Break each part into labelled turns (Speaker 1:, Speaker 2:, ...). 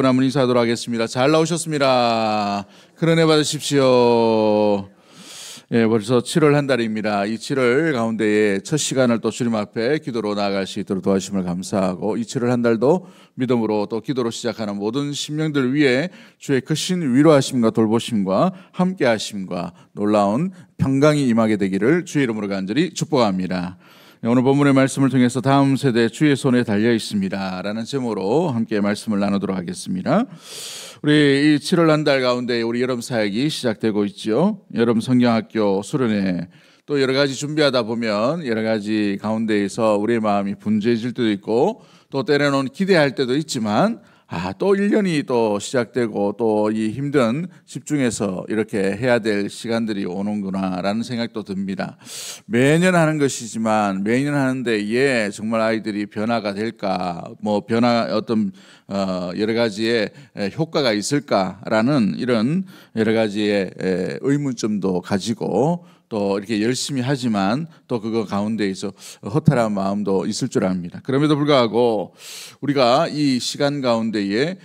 Speaker 1: 분 한 분 인사하도록 하겠습니다. 잘 나오셨습니다. 큰 은혜 받으십시오. 예, 벌써 7월 한 달입니다. 이 7월 가운데에 첫 시간을 또 주님 앞에 기도로 나아갈 수 있도록 도와주심을 감사하고, 이 7월 한 달도 믿음으로 또 기도로 시작하는 모든 심령들 위해 주의 크신 위로하심과 돌보심과 함께하심과 놀라운 평강이 임하게 되기를 주의 이름으로 간절히 축복합니다. 오늘 본문의 말씀을 통해서 다음 세대 주의 손에 달려 있습니다 라는 제목으로 함께 말씀을 나누도록 하겠습니다. 우리 이 7월 한 달 가운데 우리 여름 사역이 시작되고 있죠. 여름 성경학교 수련회, 또 여러 가지 준비하다 보면 여러 가지 가운데에서 우리의 마음이 분주해질 때도 있고, 또 때로는 기대할 때도 있지만 또 1년이 또 시작되고 또 이 힘든 집중해서 이렇게 해야 될 시간들이 오는구나 라는 생각도 듭니다. 매년 하는 것이지만 매년 하는데 정말 아이들이 변화가 될까, 어떤 여러 가지의 효과가 있을까라는 이런 여러 가지의 의문점도 가지고, 또 이렇게 열심히 하지만 또 그거 가운데에서 허탈한 마음도 있을 줄 압니다. 그럼에도 불구하고 우리가 이 시간 가운데에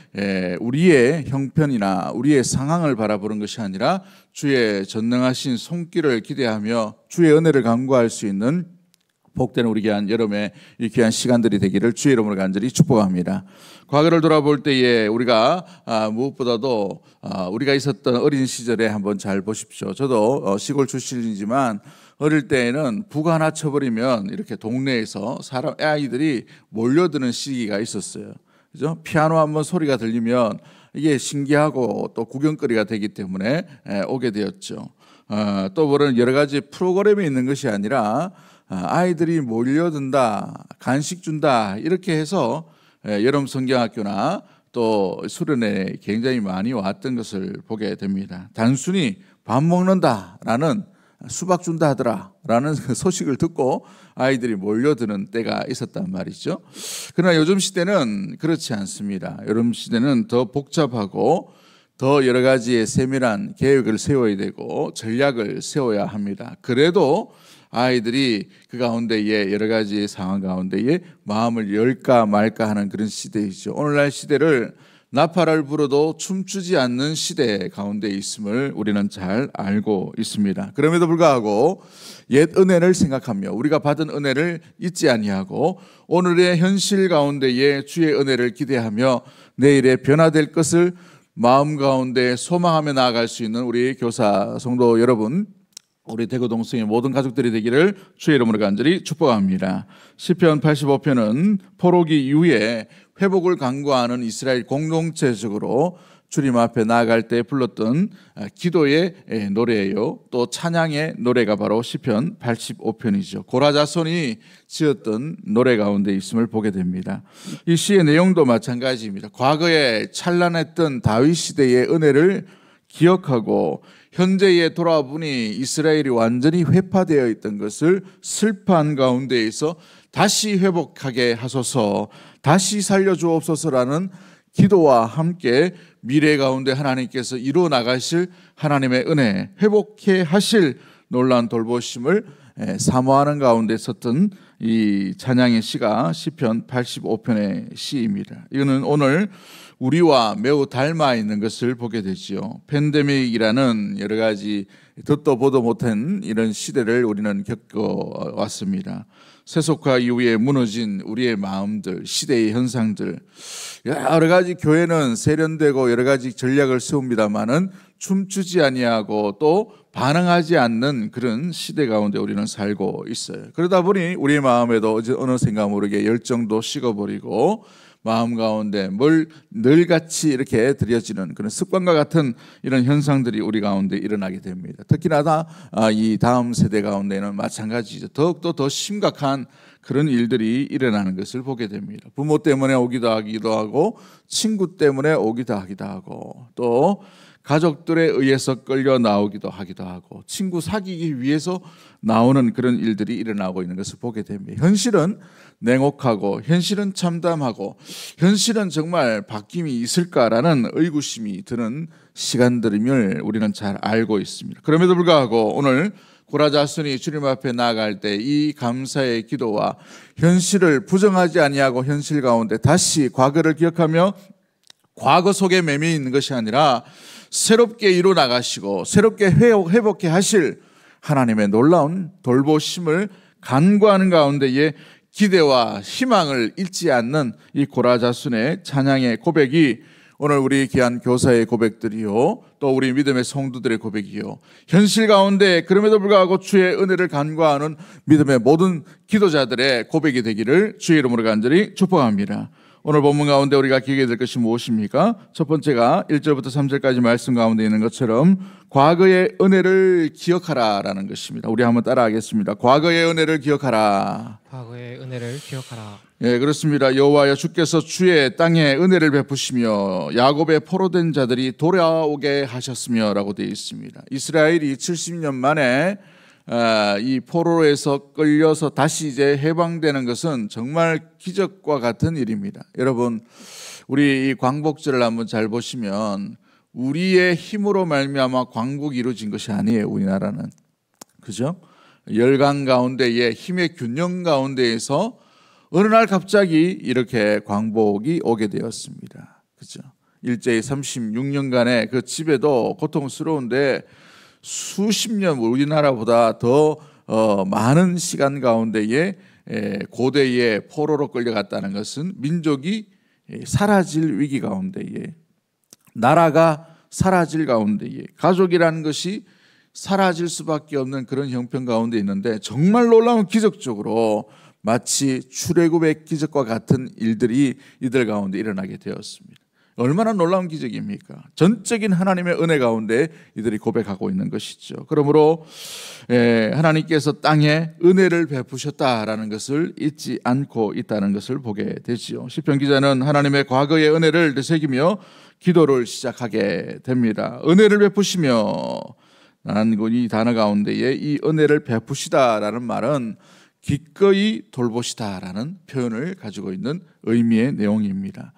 Speaker 1: 우리의 형편이나 우리의 상황을 바라보는 것이 아니라 주의 전능하신 손길을 기대하며 주의 은혜를 간구할 수 있는 복된 우리 귀한 여름의 이 귀한 시간들이 되기를 주의 이름으로 간절히 축복합니다. 과거를 돌아볼 때에 우리가 무엇보다도 우리가 있었던 어린 시절에 한번 잘 보십시오. 저도 시골 출신이지만 어릴 때에는 북 하나 쳐버리면 이렇게 동네에서 아이들이 몰려드는 시기가 있었어요. 그죠? 피아노 한번 소리가 들리면 이게 신기하고 또 구경거리가 되기 때문에 오게 되었죠. 또 그런 여러 가지 프로그램이 있는 것이 아니라 아이들이 몰려든다, 간식 준다, 이렇게 해서 여름 성경학교나 또 수련회에 굉장히 많이 왔던 것을 보게 됩니다. 단순히 밥 먹는다라는, 수박 준다 하더라라는 소식을 듣고 아이들이 몰려드는 때가 있었단 말이죠. 그러나 요즘 시대는 그렇지 않습니다. 요즘 시대는 더 복잡하고 더 여러 가지의 세밀한 계획을 세워야 되고 전략을 세워야 합니다. 그래도 아이들이 그 가운데에 여러 가지 상황 가운데에 마음을 열까 말까 하는 그런 시대이죠. 오늘날 시대를 나팔을 불어도 춤추지 않는 시대 가운데 있음을 우리는 잘 알고 있습니다. 그럼에도 불구하고 옛 은혜를 생각하며 우리가 받은 은혜를 잊지 아니하고 오늘의 현실 가운데에 주의 은혜를 기대하며 내일의 변화될 것을 마음 가운데 소망하며 나아갈 수 있는 우리 교사 성도 여러분, 우리 대구 동성의 모든 가족들이 되기를 주의 이름으로 간절히 축복합니다. 시편 85편은 포로기 이후에 회복을 간구하는 이스라엘 공동체적으로 주님 앞에 나아갈 때 불렀던 기도의 노래예요. 또 찬양의 노래가 바로 시편 85편이죠. 고라 자손이 지었던 노래 가운데 있음을 보게 됩니다. 이 시의 내용도 마찬가지입니다. 과거에 찬란했던 다윗 시대의 은혜를 기억하고 현재에 돌아보니 이스라엘이 완전히 회파되어 있던 것을 슬퍼한 가운데에서 다시 회복하게 하소서, 다시 살려주옵소서라는 기도와 함께 미래 가운데 하나님께서 이루어 나가실 하나님의 은혜, 회복해 하실 놀라운 돌보심을 사모하는 가운데 섰던 이 찬양의 시가 시편 85편의 시입니다. 이거는 오늘 우리와 매우 닮아 있는 것을 보게 되지요. 팬데믹이라는 여러 가지 듣도 보도 못한 이런 시대를 우리는 겪어왔습니다. 세속화 이후에 무너진 우리의 마음들, 시대의 현상들, 여러 가지 교회는 세련되고 여러 가지 전략을 세웁니다마는 춤추지 아니하고 또 반응하지 않는 그런 시대 가운데 우리는 살고 있어요. 그러다 보니 우리의 마음에도 어느샌가 모르게 열정도 식어버리고 마음 가운데 늘같이 이렇게 들여지는 그런 습관과 같은 이런 현상들이 우리 가운데 일어나게 됩니다. 특히나 이 다음 세대 가운데는 마찬가지죠. 더욱더 더 심각한 그런 일들이 일어나는 것을 보게 됩니다. 부모 때문에 오기도 하고, 친구 때문에 오기도 하고, 또 가족들에 의해서 끌려 나오기도 하고, 친구 사귀기 위해서 나오는 그런 일들이 일어나고 있는 것을 보게 됩니다. 현실은 냉혹하고, 현실은 참담하고, 현실은 정말 바뀜이 있을까라는 의구심이 드는 시간들임을 우리는 잘 알고 있습니다. 그럼에도 불구하고 오늘 고라 자손이 주님 앞에 나아갈 때 이 감사의 기도와 현실을 부정하지 아니하고 현실 가운데 다시 과거를 기억하며 과거 속에 매여 있는 것이 아니라 새롭게 이루 나가시고 새롭게 회복해 하실 하나님의 놀라운 돌보심을 간구하는 가운데에 기대와 희망을 잃지 않는 이 고라자순의 찬양의 고백이 오늘 우리 귀한 교사의 고백들이요, 또 우리 믿음의 성도들의 고백이요, 현실 가운데 그럼에도 불구하고 주의 은혜를 간구하는 믿음의 모든 기도자들의 고백이 되기를 주의 이름으로 간절히 축복합니다. 오늘 본문 가운데 우리가 기억해야 될 것이 무엇입니까? 첫 번째가 1절부터 3절까지 말씀 가운데 있는 것처럼 과거의 은혜를 기억하라 라는 것입니다. 우리 한번 따라하겠습니다. 과거의 은혜를 기억하라.
Speaker 2: 과거의 은혜를 기억하라.
Speaker 1: 예, 그렇습니다. 여호와여 주께서 주의 땅에 은혜를 베푸시며 야곱의 포로된 자들이 돌아오게 하셨으며 라고 되어 있습니다. 이스라엘이 70년 만에 이 포로에서 끌려서 다시 이제 해방되는 것은 정말 기적과 같은 일입니다. 여러분, 우리 이 광복절을 한번 잘 보시면 우리의 힘으로 말미암아 광복이 이루어진 것이 아니에요. 우리나라는, 그죠? 열강 가운데에 힘의 균형 가운데에서 어느 날 갑자기 이렇게 광복이 오게 되었습니다. 그죠? 일제히 36년간의 그 지배도 고통스러운데 수십 년 우리나라보다 더 많은 시간 가운데에 고대의 포로로 끌려갔다는 것은 민족이 사라질 위기 가운데에, 나라가 사라질 가운데에, 가족이라는 것이 사라질 수밖에 없는 그런 형편 가운데 있는데 정말 놀라운 기적적으로 마치 출애굽의 기적과 같은 일들이 이들 가운데 일어나게 되었습니다. 얼마나 놀라운 기적입니까? 전적인 하나님의 은혜 가운데 이들이 고백하고 있는 것이죠. 그러므로 하나님께서 땅에 은혜를 베푸셨다라는 것을 잊지 않고 있다는 것을 보게 되지요. 시편 기자는 하나님의 과거의 은혜를 되새기며 기도를 시작하게 됩니다. 은혜를 베푸시며, 라는 이 단어 가운데에 이 은혜를 베푸시다라는 말은 기꺼이 돌보시다라는 표현을 가지고 있는 의미의 내용입니다.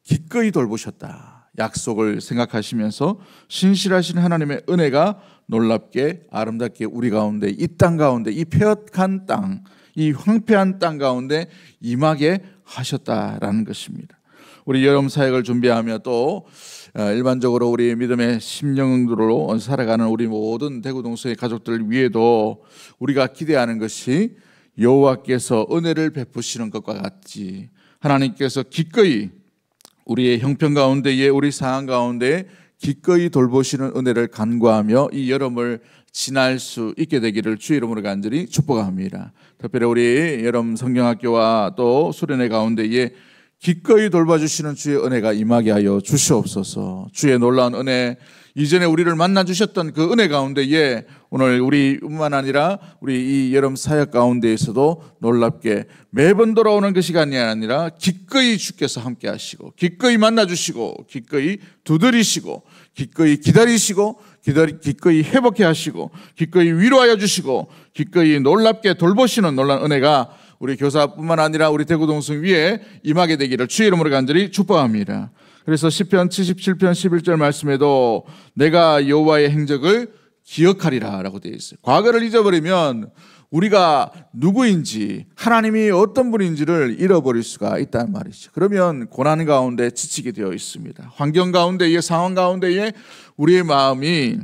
Speaker 1: 기꺼이 돌보셨다. 약속을 생각하시면서 신실하신 하나님의 은혜가 놀랍게 아름답게 우리 가운데, 이 땅 가운데, 이 폐역한 땅, 이 황폐한 땅 가운데 임하게 하셨다라는 것입니다. 우리 여름 사역을 준비하며 또 일반적으로 우리 믿음의 심령으로 살아가는 우리 모든 대구 동서의 가족들 위에도 우리가 기대하는 것이 여호와께서 은혜를 베푸시는 것과 같이 하나님께서 기꺼이 우리의 형편 가운데에, 우리 상황 가운데 기꺼이 돌보시는 은혜를 간구하며 이 여름을 지날 수 있게 되기를 주의 이름으로 간절히 축복합니다. 특별히 우리 여름 성경학교와 또 수련회 가운데에 기꺼이 돌봐주시는 주의 은혜가 임하게 하여 주시옵소서. 주의 놀라운 은혜, 이전에 우리를 만나주셨던 그 은혜 가운데에 오늘 우리뿐만 아니라 우리 이 여름 사역 가운데에서도 놀랍게 매번 돌아오는 그 시간이 아니라 기꺼이 주께서 함께 하시고, 기꺼이 만나주시고, 기꺼이 두드리시고, 기꺼이 기다리시고, 기꺼이 회복해 하시고, 기꺼이 위로하여 주시고, 기꺼이 놀랍게 돌보시는 놀라운 은혜가 우리 교사뿐만 아니라 우리 대구동성 위에 임하게 되기를 주의 이름으로 간절히 축복합니다. 그래서 시편 77편 11절 말씀에도 내가 여호와의 행적을 기억하리라 라고 되어 있어요. 과거를 잊어버리면 우리가 누구인지, 하나님이 어떤 분인지를 잃어버릴 수가 있다는 말이죠. 그러면 고난 가운데 지치게 되어 있습니다. 환경 가운데에, 상황 가운데에 우리의 마음이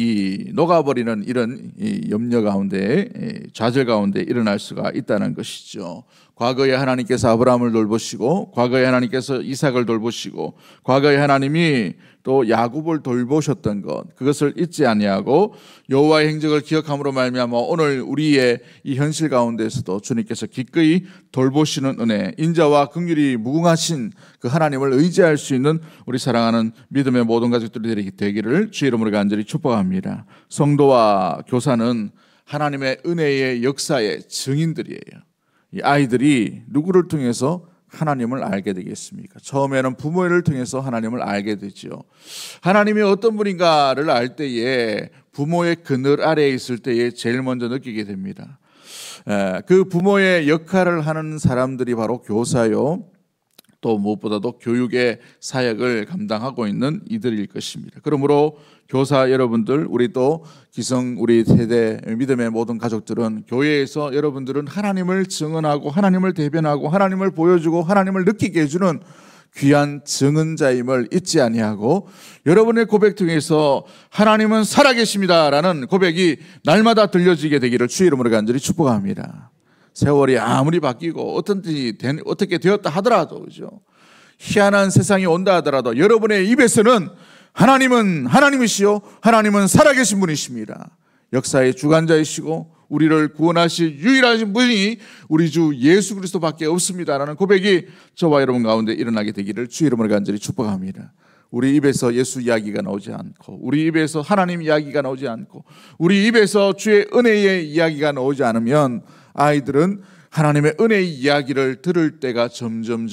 Speaker 1: 이 녹아버리는 이런 염려 가운데, 좌절 가운데 일어날 수가 있다는 것이죠. 과거에 하나님께서 아브라함을 돌보시고, 과거에 하나님께서 이삭을 돌보시고, 과거에 하나님이 또 야곱을 돌보셨던 것, 그것을 잊지 아니하고 여호와의 행적을 기억함으로 말미암아 오늘 우리의 이 현실 가운데서도 주님께서 기꺼이 돌보시는 은혜, 인자와 긍휼이 무궁하신 그 하나님을 의지할 수 있는 우리 사랑하는 믿음의 모든 가족들이 되기를 주의 이름으로 간절히 축복합니다. 성도와 교사는 하나님의 은혜의 역사의 증인들이에요. 이 아이들이 누구를 통해서 하나님을 알게 되겠습니까? 처음에는 부모를 통해서 하나님을 알게 되죠. 하나님이 어떤 분인가를 알 때에 부모의 그늘 아래에 있을 때에 제일 먼저 느끼게 됩니다. 그 부모의 역할을 하는 사람들이 바로 교사요, 또 무엇보다도 교육의 사역을 감당하고 있는 이들일 것입니다. 그러므로 교사 여러분들, 우리 또 기성 우리 세대 믿음의 모든 가족들은 교회에서 여러분들은 하나님을 증언하고 하나님을 대변하고 하나님을 보여주고 하나님을 느끼게 해주는 귀한 증언자임을 잊지 아니하고 여러분의 고백 통해서 하나님은 살아계십니다라는 고백이 날마다 들려지게 되기를 주의 이름으로 간절히 축복합니다. 세월이 아무리 바뀌고 어떻게 되었다 하더라도, 그죠? 희한한 세상이 온다 하더라도 여러분의 입에서는 하나님은 하나님이시요 하나님은 살아계신 분이십니다. 역사의 주관자이시고 우리를 구원하실 유일하신 분이 우리 주 예수 그리스도밖에 없습니다라는 고백이 저와 여러분 가운데 일어나게 되기를 주의 이름으로 간절히 축복합니다. 우리 입에서 예수 이야기가 나오지 않고, 우리 입에서 하나님 이야기가 나오지 않고, 우리 입에서 주의 은혜의 이야기가 나오지 않으면 아이들은 하나님의 은혜의 이야기를 들을 때가 점점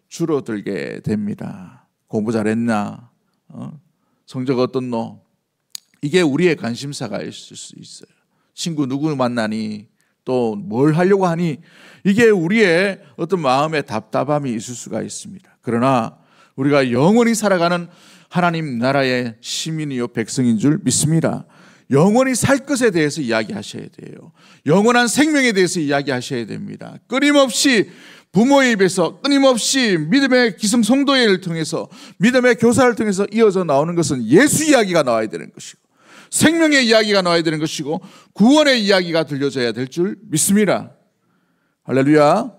Speaker 1: 줄어들게 됩니다. 공부 잘했나? 성적 어떻노? 이게 우리의 관심사가 있을 수 있어요. 친구 누구 만나니? 또 뭘 하려고 하니? 이게 우리의 어떤 마음의 답답함이 있을 수가 있습니다. 그러나 우리가 영원히 살아가는 하나님 나라의 시민이요 백성인 줄 믿습니다. 영원히 살 것에 대해서 이야기하셔야 돼요. 영원한 생명에 대해서 이야기하셔야 됩니다. 끊임없이 부모의 입에서, 끊임없이 믿음의 기성성도회를 통해서, 믿음의 교사를 통해서 이어져 나오는 것은 예수 이야기가 나와야 되는 것이고, 생명의 이야기가 나와야 되는 것이고, 구원의 이야기가 들려져야 될 줄 믿습니다. 할렐루야.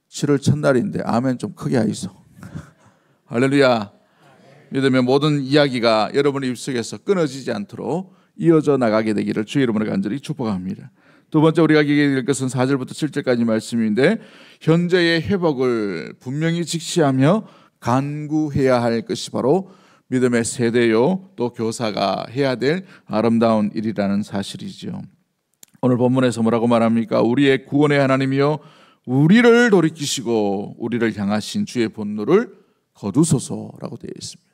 Speaker 1: 7월 첫날인데 아멘 좀 크게 하이소. 할렐루야. 믿음의 모든 이야기가 여러분의 입속에서 끊어지지 않도록 이어져 나가게 되기를 주의 이름으로 간절히 축복합니다. 두 번째 우리가 알게 될 것은 4절부터 7절까지 말씀인데, 현재의 회복을 분명히 직시하며 간구해야 할 것이 바로 믿음의 세대요 또 교사가 해야 될 아름다운 일이라는 사실이죠. 오늘 본문에서 뭐라고 말합니까? 우리의 구원의 하나님이요 우리를 돌이키시고 우리를 향하신 주의 분노를 거두소서라고 되어 있습니다.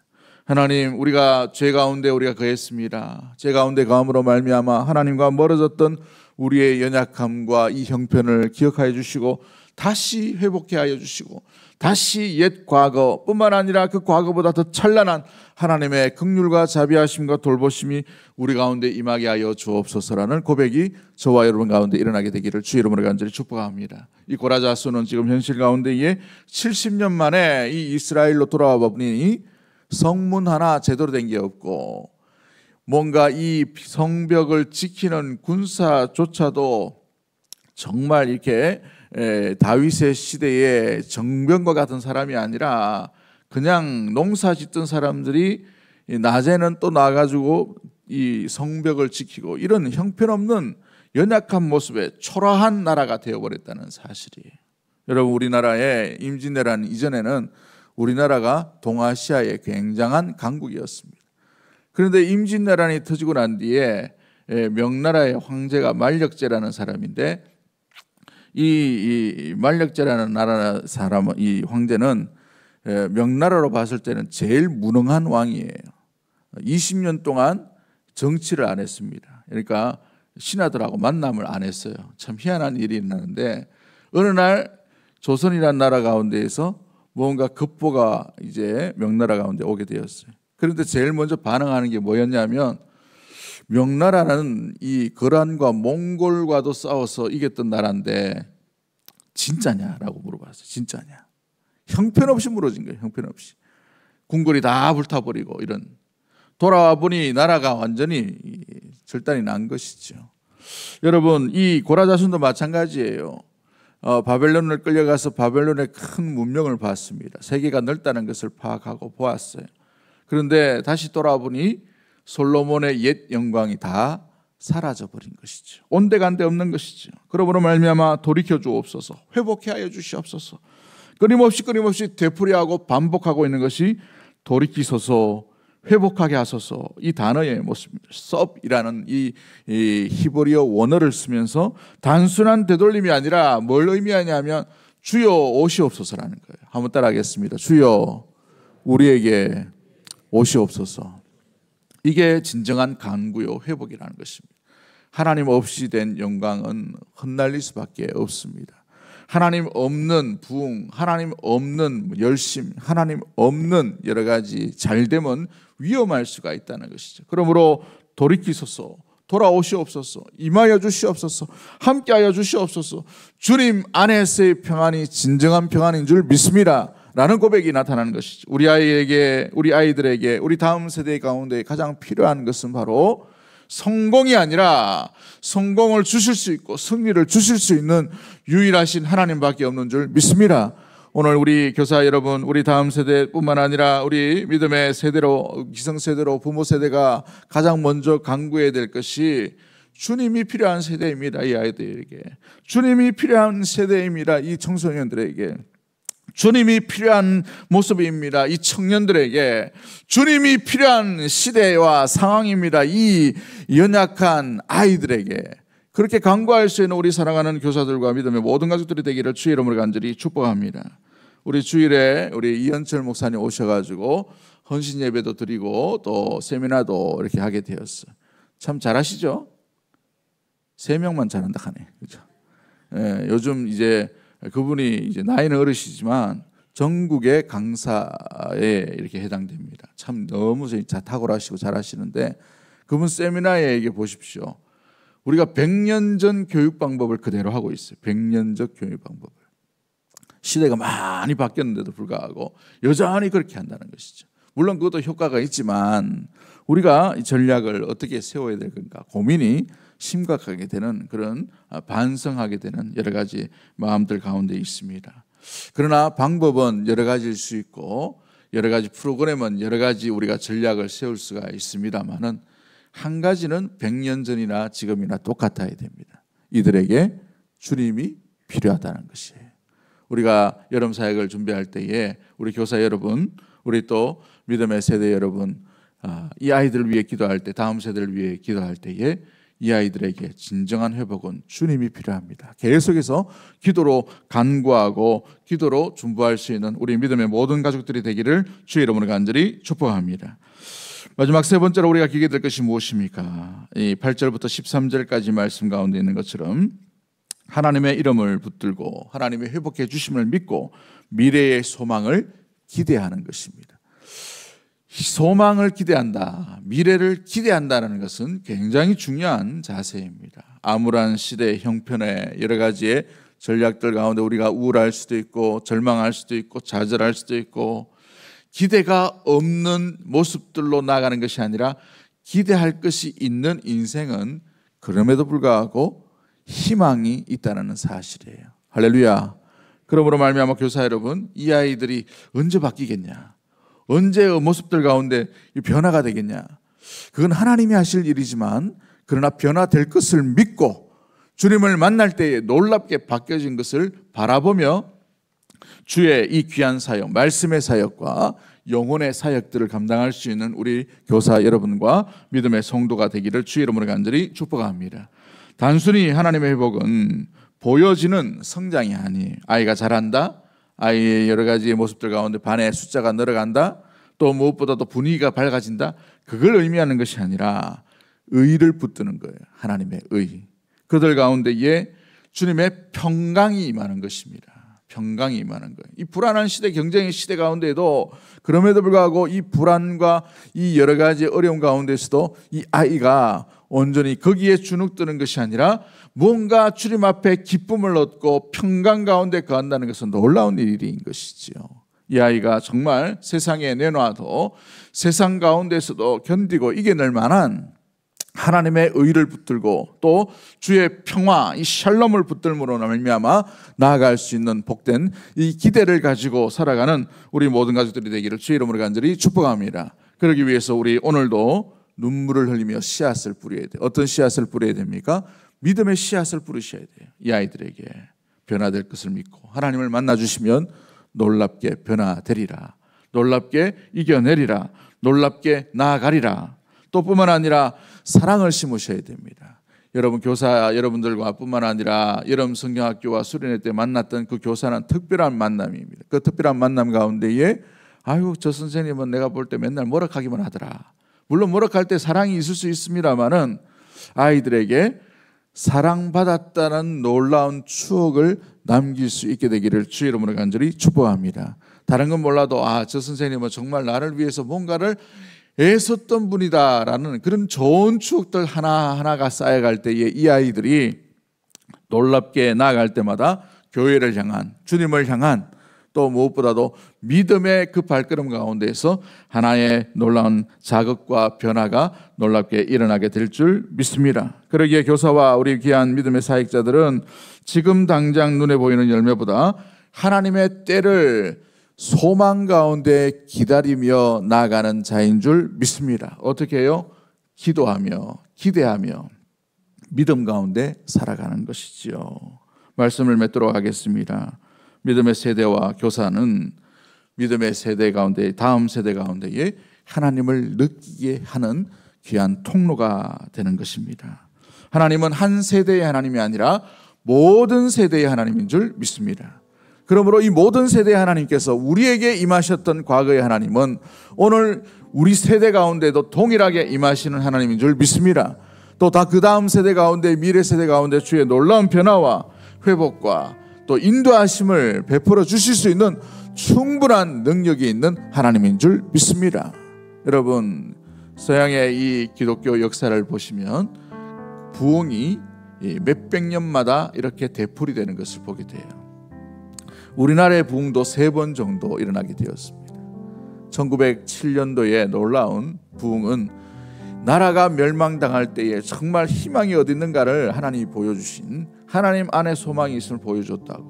Speaker 1: 하나님, 우리가 죄 가운데 우리가 거했습니다. 죄 가운데 거함으로 말미암아 하나님과 멀어졌던 우리의 연약함과 이 형편을 기억하여 주시고 다시 회복해 하여 주시고 다시 옛 과거뿐만 아니라 그 과거보다 더 찬란한 하나님의 긍휼과 자비하심과 돌보심이 우리 가운데 임하게 하여 주옵소서라는 고백이 저와 여러분 가운데 일어나게 되기를 주의 이름으로 간절히 축복합니다. 이 고라자스는 지금 현실 가운데에 70년 만에 이 이스라엘로 돌아와 보니 성문 하나 제대로 된 게 없고, 뭔가 이 성벽을 지키는 군사조차도 정말 이렇게 다윗의 시대의 정병과 같은 사람이 아니라 그냥 농사 짓던 사람들이 낮에는 또 나가지고 이 성벽을 지키고, 이런 형편없는 연약한 모습에 초라한 나라가 되어버렸다는 사실이에요. 여러분, 우리나라의 임진왜란 이전에는 우리나라가 동아시아의 굉장한 강국이었습니다. 그런데 임진왜란이 터지고 난 뒤에 명나라의 황제가 만력제라는 사람인데, 이 만력제라는 나라 사람, 이 황제는 명나라로 봤을 때는 제일 무능한 왕이에요. 20년 동안 정치를 안 했습니다. 그러니까 신하들하고 만남을 안 했어요. 참 희한한 일이 일어나는데, 어느 날 조선이라는 나라 가운데에서 뭔가 급보가 이제 명나라 가운데 오게 되었어요. 그런데 제일 먼저 반응하는 게 뭐였냐면, 명나라는 이 거란과 몽골과도 싸워서 이겼던 나라인데 진짜냐라고 물어봤어요. 진짜냐? 형편없이 물어진 거예요. 형편없이. 궁궐이 다 불타버리고 이런. 돌아와 보니 나라가 완전히 절단이 난 것이죠. 여러분, 이 고라자손도 마찬가지예요. 바벨론을 끌려가서 바벨론의 큰 문명을 봤습니다. 세계가 넓다는 것을 파악하고 보았어요. 그런데 다시 돌아와 보니 솔로몬의 옛 영광이 다 사라져버린 것이죠. 온데간데 없는 것이죠. 그러므로 말미암아 돌이켜 주옵소서, 회복해 하여 주시옵소서. 끊임없이 되풀이하고 반복하고 있는 것이 돌이키소서, 회복하게 하소서, 이 단어의 모습입니다. 섭이라는 이 히브리어 원어를 쓰면서 단순한 되돌림이 아니라 뭘 의미하냐면 주여 오시옵소서라는 거예요. 한번 따라하겠습니다. 주여 우리에게 오시옵소서. 이게 진정한 간구요 회복이라는 것입니다. 하나님 없이 된 영광은 흩날릴 수밖에 없습니다. 하나님 없는 부흥, 하나님 없는 열심, 하나님 없는 여러 가지 잘됨은 위험할 수가 있다는 것이죠. 그러므로 돌이키소서, 돌아오시옵소서. 임하여 주시옵소서. 함께하여 주시옵소서. 주님 안에서의 평안이 진정한 평안인 줄 믿습니다 라는 고백이 나타나는 것이죠. 우리 아이에게, 우리 아이들에게, 우리 다음 세대 가운데 가장 필요한 것은 바로 성공이 아니라 성공을 주실 수 있고 승리를 주실 수 있는 유일하신 하나님밖에 없는 줄 믿습니다. 오늘 우리 교사 여러분, 우리 다음 세대뿐만 아니라 우리 믿음의 세대로, 기성세대로 부모 세대가 가장 먼저 강구해야 될 것이 주님이 필요한 세대입니다. 이 아이들에게 주님이 필요한 세대입니다. 이 청소년들에게 주님이 필요한 모습입니다. 이 청년들에게 주님이 필요한 시대와 상황입니다. 이 연약한 아이들에게 그렇게 강구할 수 있는 우리 사랑하는 교사들과 믿음의 모든 가족들이 되기를 주의 이름으로 간절히 축복합니다. 우리 주일에 우리 이현철 목사님 오셔가지고 헌신 예배도 드리고 또 세미나도 이렇게 하게 되었어요. 참 잘하시죠? 3명만 잘한다 하네. 그죠? 예, 요즘 이제 그분이 이제 나이는 어르시지만 전국의 강사에 이렇게 해당됩니다. 참 너무 탁월하시고 잘하시는데 그분 세미나에 얘기해 보십시오. 우리가 100년 전 교육 방법을 그대로 하고 있어요. 100년 전 교육 방법을. 시대가 많이 바뀌었는데도 불구하고 여전히 그렇게 한다는 것이죠. 물론 그것도 효과가 있지만 우리가 이 전략을 어떻게 세워야 될 건가 고민이 심각하게 되는 그런 반성하게 되는 여러 가지 마음들 가운데 있습니다. 그러나 방법은 여러 가지일 수 있고 여러 가지 프로그램은 여러 가지 우리가 전략을 세울 수가 있습니다만은 한 가지는 100년 전이나 지금이나 똑같아야 됩니다. 이들에게 주님이 필요하다는 것이에요. 우리가 여름 사역을 준비할 때에 우리 교사 여러분, 우리 또 믿음의 세대 여러분, 이 아이들을 위해 기도할 때, 다음 세대를 위해 기도할 때에 이 아이들에게 진정한 회복은 주님이 필요합니다. 계속해서 기도로 간구하고 기도로 중보할 수 있는 우리 믿음의 모든 가족들이 되기를 주의 이름으로 간절히 축복합니다. 마지막 세 번째로 우리가 기게 될 것이 무엇입니까? 이 8절부터 13절까지 말씀 가운데 있는 것처럼 하나님의 이름을 붙들고 하나님의 회복해 주심을 믿고 미래의 소망을 기대하는 것입니다. 소망을 기대한다, 미래를 기대한다는 것은 굉장히 중요한 자세입니다. 암울한 시대의 형편에 여러 가지의 전략들 가운데 우리가 우울할 수도 있고 절망할 수도 있고 좌절할 수도 있고 기대가 없는 모습들로 나가는 것이 아니라 기대할 것이 있는 인생은 그럼에도 불구하고 희망이 있다는 사실이에요. 할렐루야. 그러므로 말미암아 교사 여러분, 이 아이들이 언제 바뀌겠냐, 언제 모습들 가운데 변화가 되겠냐, 그건 하나님이 하실 일이지만 그러나 변화될 것을 믿고 주님을 만날 때에 놀랍게 바뀌어진 것을 바라보며 주의 이 귀한 사역, 말씀의 사역과 영혼의 사역들을 감당할 수 있는 우리 교사 여러분과 믿음의 성도가 되기를 주의 이름으로 간절히 축복합니다. 단순히 하나님의 회복은 보여지는 성장이 아니에요. 아이가 잘한다, 아이의 여러 가지 모습들 가운데 반의 숫자가 늘어간다, 또 무엇보다도 분위기가 밝아진다, 그걸 의미하는 것이 아니라 의를 붙드는 거예요. 하나님의 의. 그들 가운데에 주님의 평강이 임하는 것입니다. 평강이 임하는 거예요. 이 불안한 시대, 경쟁의 시대 가운데에도 그럼에도 불구하고 이 불안과 이 여러 가지 어려움 가운데서도 이 아이가 온전히 거기에 주눅드는 것이 아니라 뭔가 주님 앞에 기쁨을 얻고 평강 가운데 거한다는 것은 놀라운 일인 것이지요. 이 아이가 정말 세상에 내놔도 세상 가운데서도 견디고 이겨낼 만한 하나님의 의를 붙들고 또 주의 평화, 이 샬롬을 붙들므로 말미암아 나아갈 수 있는 복된 이 기대를 가지고 살아가는 우리 모든 가족들이 되기를 주의 이름으로 간절히 축복합니다. 그러기 위해서 우리 오늘도 눈물을 흘리며 씨앗을 뿌려야 돼요. 어떤 씨앗을 뿌려야 됩니까? 믿음의 씨앗을 뿌리셔야 돼요. 이 아이들에게 변화될 것을 믿고 하나님을 만나주시면 놀랍게 변화되리라, 놀랍게 이겨내리라, 놀랍게 나아가리라. 또 뿐만 아니라 사랑을 심으셔야 됩니다. 여러분 교사 여러분들과 뿐만 아니라 여름 성경학교와 수련회 때 만났던 그 교사는 특별한 만남입니다. 그 특별한 만남 가운데에 아유 저 선생님은 내가 볼 때 맨날 모락하기만 하더라. 물론 모락할 때 사랑이 있을 수 있습니다만은 아이들에게 사랑받았다는 놀라운 추억을 남길 수 있게 되기를 주의 이름으로 간절히 축복합니다. 다른 건 몰라도 저 선생님은 정말 나를 위해서 뭔가를 애썼던 분이다라는 그런 좋은 추억들 하나하나가 쌓여갈 때에 이 아이들이 놀랍게 나아갈 때마다 교회를 향한, 주님을 향한, 또 무엇보다도 믿음의 그 발걸음 가운데에서 하나의 놀라운 자극과 변화가 놀랍게 일어나게 될 줄 믿습니다. 그러기에 교사와 우리 귀한 믿음의 사역자들은 지금 당장 눈에 보이는 열매보다 하나님의 때를 소망 가운데 기다리며 나아가는 자인 줄 믿습니다. 어떻게 해요? 기도하며 기대하며 믿음 가운데 살아가는 것이지요. 말씀을 맺도록 하겠습니다. 믿음의 세대와 교사는 믿음의 세대 가운데, 다음 세대 가운데에 하나님을 느끼게 하는 귀한 통로가 되는 것입니다. 하나님은 한 세대의 하나님이 아니라 모든 세대의 하나님인 줄 믿습니다. 그러므로 이 모든 세대의 하나님께서 우리에게 임하셨던 과거의 하나님은 오늘 우리 세대 가운데도 동일하게 임하시는 하나님인 줄 믿습니다. 또 다 그 다음 세대 가운데, 미래 세대 가운데 주의 놀라운 변화와 회복과 또 인도하심을 베풀어 주실 수 있는 충분한 능력이 있는 하나님인 줄 믿습니다. 여러분, 서양의 이 기독교 역사를 보시면 부흥이 몇백 년마다 이렇게 되풀이 되는 것을 보게 돼요. 우리나라의 부흥도 3번 정도 일어나게 되었습니다. 1907년도에 놀라운 부흥은 나라가 멸망당할 때에 정말 희망이 어디 있는가를 하나님이 보여주신, 하나님 안에 소망이 있음을 보여줬다고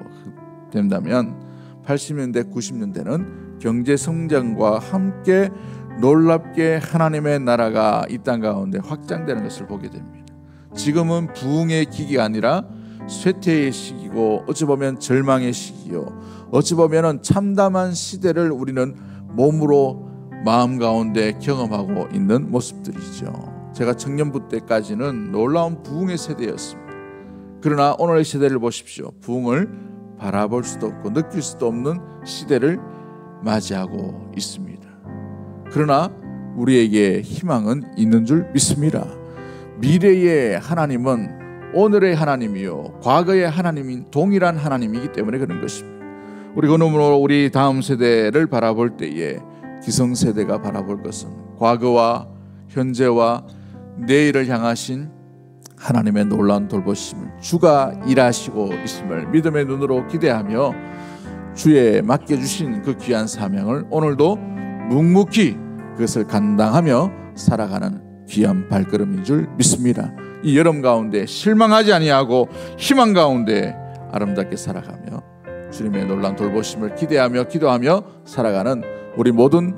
Speaker 1: 된다면 80년대 90년대는 경제성장과 함께 놀랍게 하나님의 나라가 이 땅 가운데 확장되는 것을 보게 됩니다. 지금은 부흥의 기기가 아니라 쇠퇴의 시기고, 어찌 보면 절망의 시기요, 어찌 보면 참담한 시대를 우리는 몸으로 마음 가운데 경험하고 있는 모습들이죠. 제가 청년부 때까지는 놀라운 부흥의 세대였습니다. 그러나 오늘의 시대를 보십시오. 부흥을 바라볼 수도 없고 느낄 수도 없는 시대를 맞이하고 있습니다. 그러나 우리에게 희망은 있는 줄 믿습니다. 미래의 하나님은 오늘의 하나님이요 과거의 하나님인 동일한 하나님이기 때문에 그런 것입니다. 우리 그러므로 우리 다음 세대를 바라볼 때에 기성세대가 바라볼 것은 과거와 현재와 내일을 향하신 하나님의 놀라운 돌보심을, 주가 일하시고 있음을 믿음의 눈으로 기대하며 주의 맡겨주신 그 귀한 사명을 오늘도 묵묵히 그것을 감당하며 살아가는 귀한 발걸음인 줄 믿습니다. 이 여름 가운데 실망하지 아니하고 희망 가운데 아름답게 살아가며 주님의 놀라운 돌보심을 기대하며 기도하며 살아가는 우리 모든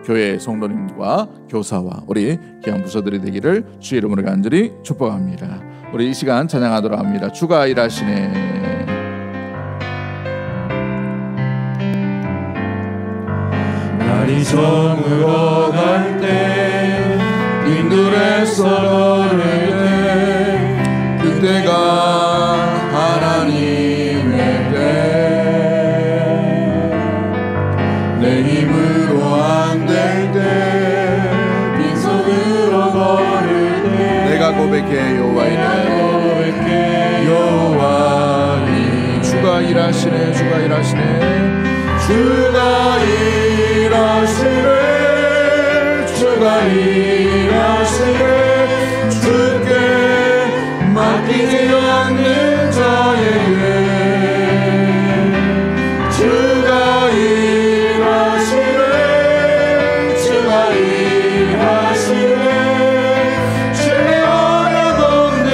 Speaker 1: 교회 성도님과 교사와 우리 귀한 부서들이 되기를 주의 이름으로 간절히 축복합니다. 우리 이 시간 찬양하도록 합니다. 주가 일하시네.
Speaker 3: 날이 저물어 갈 때 빈들에서 걸을 때 그때가 하나님의 때 내 힘으로 안 될 때 빈손으로 걸을 때
Speaker 1: 내가 고백해 여호와니 주가 일하시네. 주가 일하시네.
Speaker 3: 주가 일하시네. 주가 일하시네. 주께 맡기지 않는 자에게 주가 일하시네. 주가 일하시네. 주의 언약 없는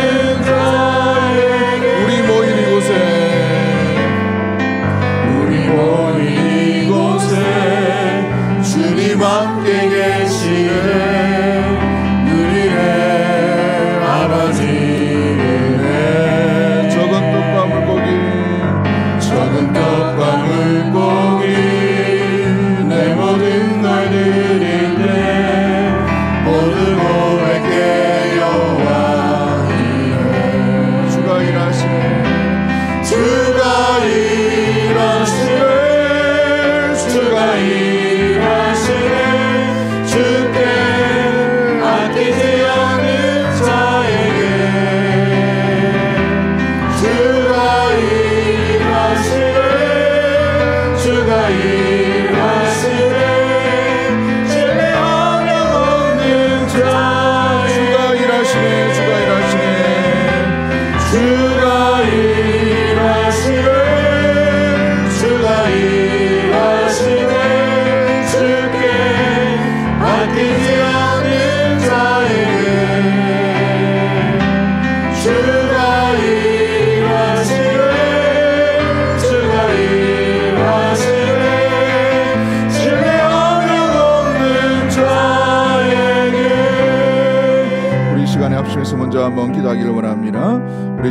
Speaker 3: 자에게
Speaker 1: 우리 모인 이곳에
Speaker 3: 주님 함께 계시네. 누리네 아버지 은혜.
Speaker 1: 적은 떡과 물고기
Speaker 3: 적은 떡과 물고기 내 모든 걸 드릴 때 모두 고백해 여호와 이래.
Speaker 1: 주가 일하시네.
Speaker 3: 주가 일하시네. 주가 일하시네. 주께
Speaker 1: 그래서 먼저 한번 기도하기를 원합니다. 우리